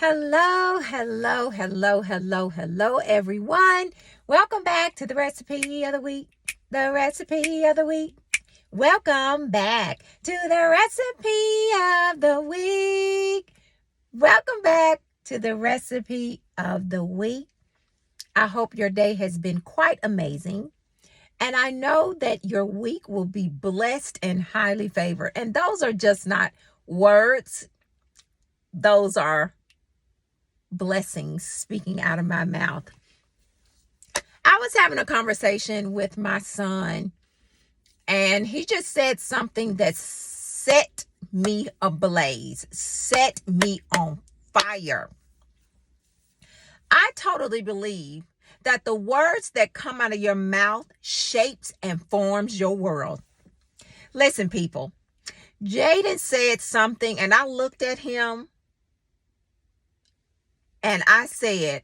Hello, hello, hello, hello, hello, everyone. Welcome back to the recipe of the week. The recipe of the week. Welcome back to the recipe of the week. Welcome back to the recipe of the week. I hope your day has been quite amazing. And I know that your week will be blessed and highly favored. And those are just not words, those are blessings speaking out of my mouth. I was having a conversation with my son, and he just said something that set me ablaze, set me on fire. I totally believe that the words that come out of your mouth shapes and forms your world. Listen, people, Jaden said something, and I looked at him and I said,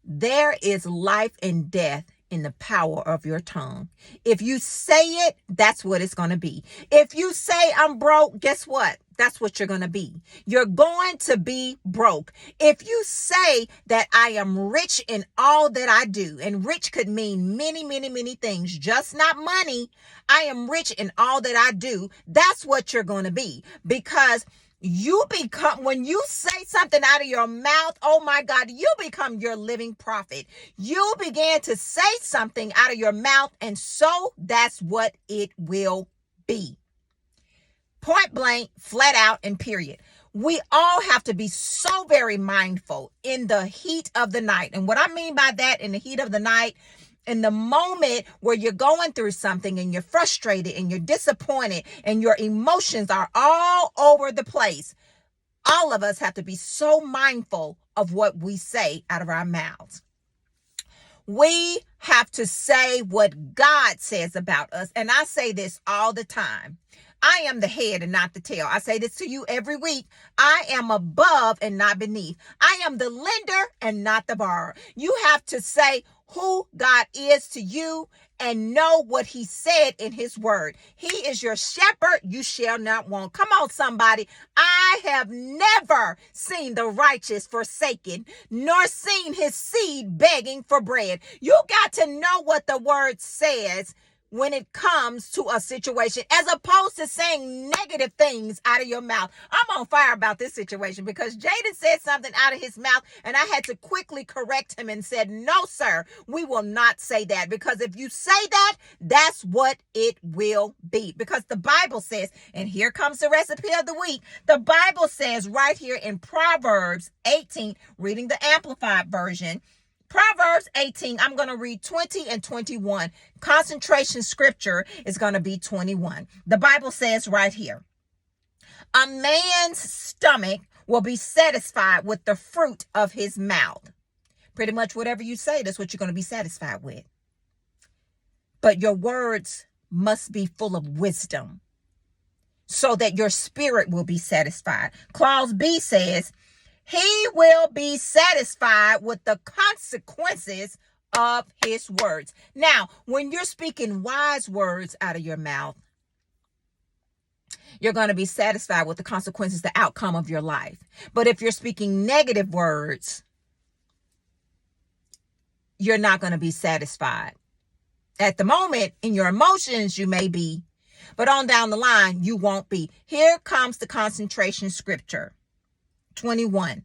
there is life and death in the power of your tongue. If you say it, that's what it's going to be. If you say I'm broke, guess what? That's what you're going to be. You're going to be broke. If you say that I am rich in all that I do, and rich could mean many, many, many things, just not money. I am rich in all that I do. That's what you're going to be, because you become, when you say something out of your mouth, oh my God, you become your living prophet. You began to say something out of your mouth, and so that's what it will be. Point blank, flat out, and period. We all have to be so very mindful in the heat of the night. And what I mean by that, in the heat of the night, in the moment where you're going through something and you're frustrated and you're disappointed and your emotions are all over the place, all of us have to be so mindful of what we say out of our mouths. We have to say what God says about us. And I say this all the time. I am the head and not the tail. I say this to you every week. I am above and not beneath. I am the lender and not the borrower. You have to say who God is to you and know what he said in his word. He is your shepherd, you shall not want. Come on, somebody. I have never seen the righteous forsaken, nor seen his seed begging for bread. You got to know what the word says when it comes to a situation, as opposed to saying negative things out of your mouth. I'm on fire about this situation because Jaden said something out of his mouth, and I had to quickly correct him and said, no, sir, we will not say that, because if you say that, that's what it will be. Because the Bible says, and here comes the recipe of the week, the Bible says right here in Proverbs 18, reading the Amplified version, Proverbs 18, I'm going to read 20 and 21. Concentration scripture is going to be 21. The Bible says right here, a man's stomach will be satisfied with the fruit of his mouth. Pretty much whatever you say, that's what you're going to be satisfied with. But your words must be full of wisdom so that your spirit will be satisfied. Clause B says, he will be satisfied with the consequences of his words. Now, when you're speaking wise words out of your mouth, you're going to be satisfied with the consequences, the outcome of your life. But if you're speaking negative words, you're not going to be satisfied. At the moment, in your emotions, you may be, but on down the line, you won't be. Here comes the concentration scripture. 21.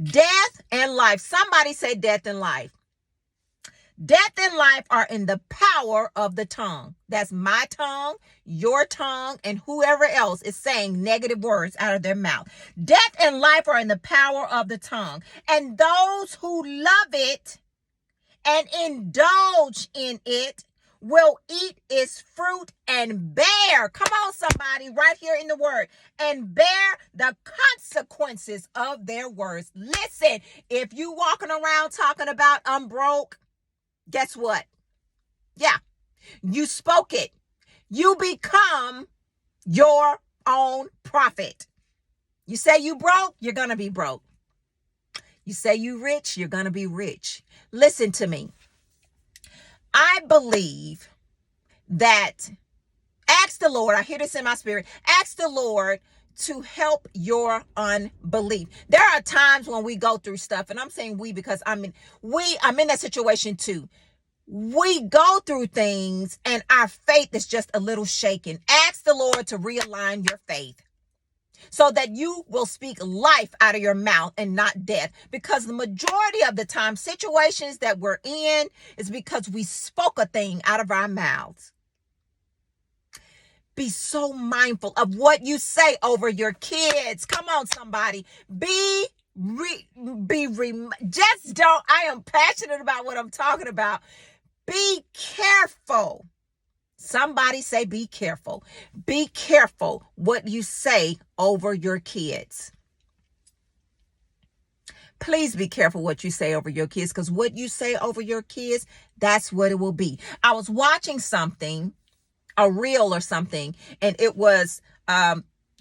Death and life. Somebody say death and life. Death and life are in the power of the tongue. That's my tongue, your tongue, and whoever else is saying negative words out of their mouth. Death and life are in the power of the tongue. And those who love it and indulge in it will eat its fruit and bear, come on somebody, right here in the word, and bear the consequences of their words. Listen, if you walking around talking about I'm broke, guess what? Yeah, you spoke it. You become your own prophet. You say you broke, you're going to be broke. You say you rich, you're going to be rich. Listen to me. I believe that, ask the Lord, I hear this in my spirit, ask the Lord to help your unbelief. There are times when we go through stuff, and I'm saying we because I'm in that situation too. We go through things and our faith is just a little shaken. Ask the Lord to realign your faith so that you will speak life out of your mouth and not death. Because the majority of the time, situations that we're in is because we spoke a thing out of our mouths. Be so mindful of what you say over your kids. Come on, somebody. I am passionate about what I'm talking about. Be careful. Somebody say, be careful. Be careful what you say over your kids. Please be careful what you say over your kids, because what you say over your kids, that's what it will be. I was watching something, a reel or something, and it was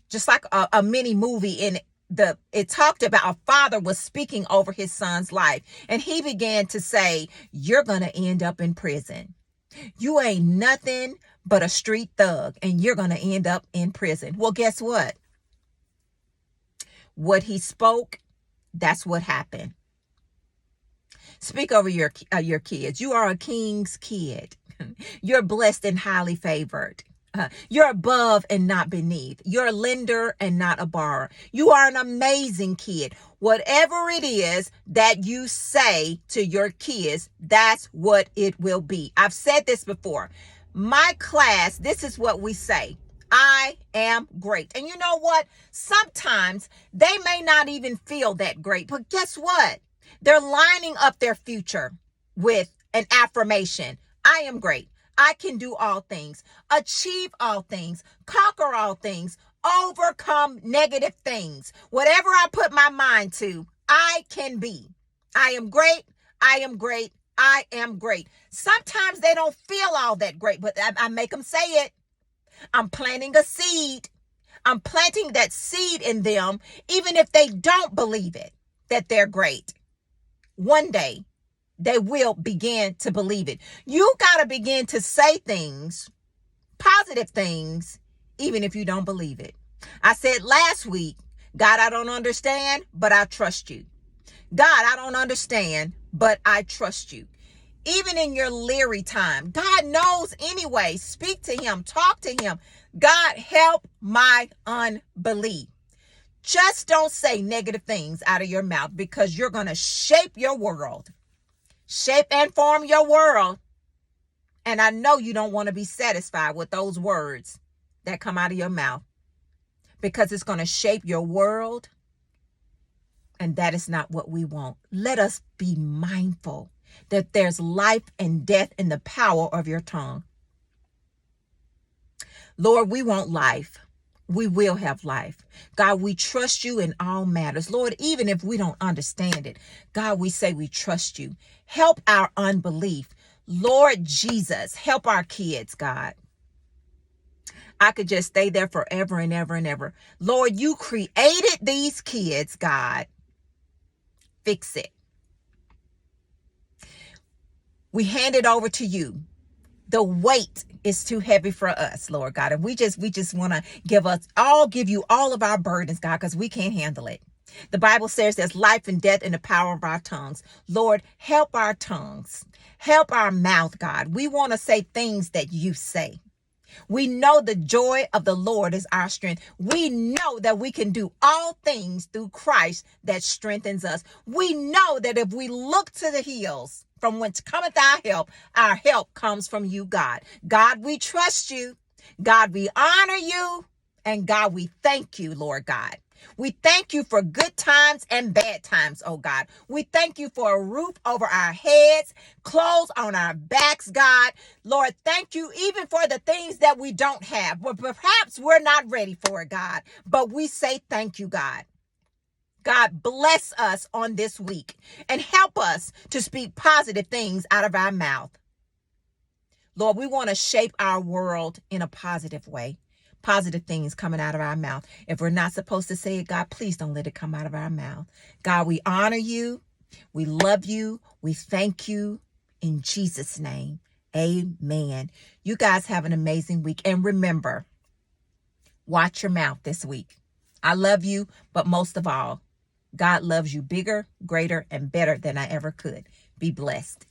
just like a mini movie, and it talked about a father was speaking over his son's life, and he began to say, you're going to end up in prison. You ain't nothing but a street thug, and you're going to end up in prison. Well, guess what? What he spoke, that's what happened. Speak over your kids. You are a king's kid. You're blessed and highly favored. You're above and not beneath. You're a lender and not a borrower. You are an amazing kid. Whatever it is that you say to your kids, that's what it will be. I've said this before. My class, this is what we say. I am great. And you know what? Sometimes they may not even feel that great, but guess what? They're lining up their future with an affirmation. I am great. I can do all things, achieve all things, conquer all things, overcome negative things. Whatever I put my mind to, I can be. I am great. I am great. I am great. Sometimes they don't feel all that great, but I make them say it. I'm planting a seed. I'm planting that seed in them, even if they don't believe it, that they're great. One day, they will begin to believe it. You got to begin to say things, positive things, even if you don't believe it. I said last week, God, I don't understand, but I trust you. God, I don't understand, but I trust you. Even in your leery time, God knows anyway. Speak to him, talk to him. God, help my unbelief. Just don't say negative things out of your mouth, because you're going to shape your world. Shape and form your world. And I know you don't want to be satisfied with those words that come out of your mouth, because it's going to shape your world. And that is not what we want. Let us be mindful that there's life and death in the power of your tongue. Lord, we want life. We will have life. God, we trust you in all matters. Lord, even if we don't understand it, God, we say we trust you. Help our unbelief. Lord Jesus, help our kids, God. I could just stay there forever and ever and ever. Lord, you created these kids, God. Fix it. We hand it over to you. The weight is too heavy for us, Lord God. And we just want to give you all of our burdens, God, because we can't handle it. The Bible says there's life and death in the power of our tongues. Lord, help our tongues. Help our mouth, God. We want to say things that you say. We know the joy of the Lord is our strength. We know that we can do all things through Christ that strengthens us. We know that if we look to the hills from whence cometh our help comes from you, God. God, we trust you. God, we honor you. And God, we thank you, Lord God. We thank you for good times and bad times, oh God. We thank you for a roof over our heads, clothes on our backs, God. Lord, thank you even for the things that we don't have, but perhaps we're not ready for it, God. But we say thank you, God. God, bless us on this week and help us to speak positive things out of our mouth. Lord, we want to shape our world in a positive way. Positive things coming out of our mouth. If we're not supposed to say it, God, please don't let it come out of our mouth. God, we honor you. We love you. We thank you. In Jesus' name, amen. You guys have an amazing week. And remember, watch your mouth this week. I love you, but most of all, God loves you bigger, greater, and better than I ever could. Be blessed.